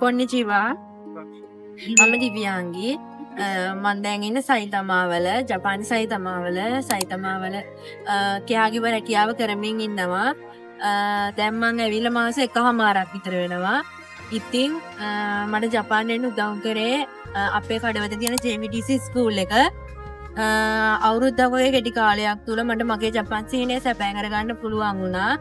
කොන්නිචිවා මම දිව්‍යාංගී මම දැන් ඉන්නේ සයිතමාවල ජපාන් සයිතමාවල කියාගිව රැකියාව කරමින් ඉන්නවා දැන් මම ඇවිල්ලා මාස එකහමාරක් විතර වෙනවා ඉතින් මට ජපාන් යන්න උදව් කරේ අපේ කඩවත තියෙන JVTC ස්කූල් එක අවුරුද්දක් වගේ කෙටි කාලයක් තුල මට මගේ ජපාන් සීනය සැපෑ කරගන්න පුළුවන් වුණා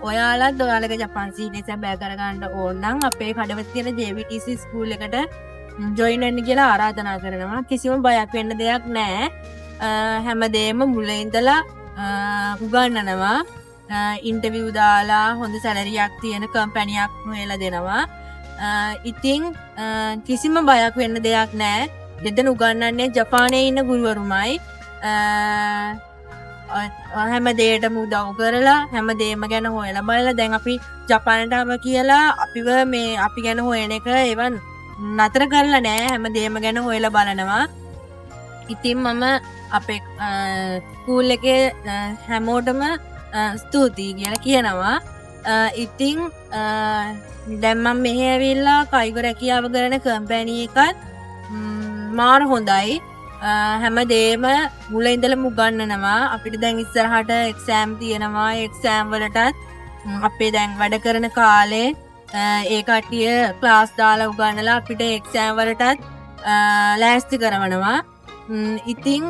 ඔයාලත් ඔයාලගේ ජපාන් සීනය සැපෑ කරගන්න ඕන නම් අපේ කඩවත තියෙන JVTC ස්කූල් එකට ජොයින් වෙන්න කියලා ආරාධනා කරනවා කිසිම බයක් වෙන්න දෙයක් නැහැ හැමදේම මුලින් ඉඳලා උගන්වනවා ඉන්ටර්විව් දාලා හොඳ සැලරියක් තියෙන කම්පැනියක් හොයලා දෙනවා ඉතින් කිසිම බයක් වෙන්න දෙයක් නැහැ දෙදෙන උගන්වන්නේ ජපානයේ ඉන්න ගුරුවරුමයි හැමදේටම උදව් කරලා හැමදේම ගැන හොයලා බලලා දැන් අපි ජපානට ආව කියලා අපිව මේ අපි ගැන හොයන එක ඒවන් නතර කරලා නෑ හැමදේම ගැන හොයලා බලනවා ඉතින් මම අපේ ස්කූල් එකේ හැමෝටම ස්තුතියි කියලා කියනවා ඉතින් දැන් මම මෙහෙ ඇවිල්ලා කයිග රැකියාව කරන කම්පැනි එකත් මාර හොඳයි හැමදේම මුල ඉඳලම උගන්වනවා අපිට දැන් ඉස්සරහට එක්සෑම් තියෙනවා එක්සෑම් වලටත් අපේ දැන් වැඩ කරන කාලේ ඒ කට්ටිය ක්ලාස් දාලා උගන්වලා අපිට එක්සෑම් වලටත් ලෑස්ති කරවනවා ඉතින්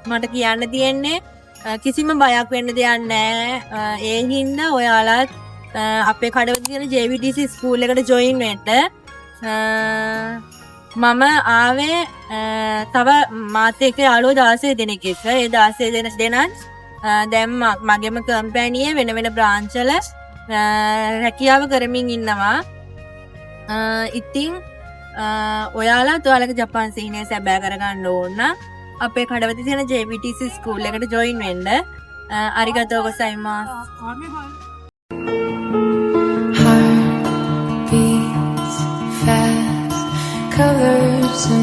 මට කියන්න තියෙන්නේ කිසිම බයක් වෙන්න දෙයක් නැහැ ඒ හින්දා ඔයාලත් අපේ කඩවත තියෙන JVTC ස්කූල් එකට ජොයින් වෙන්න මම ආවේ තව මාත් එක්ක යාළුවෝ 16 දෙනෙක් එක්ක ඒ 16 දෙනත් දැන් මගේම කම්පැනියේ වෙන වෙන බ්‍රාන්ච් වල රැකියාව කරමින් ඉන්නවා ඉතින් ඔයාලත් ඔයාලගේ ජපාන් සීනය සැබෑ කරගන්න ඕන අපේ කඩවත තියෙන JVTC ස්කූල් එකට ජොයින් වෙන්න අරිගතෝ ගොසයිමාස්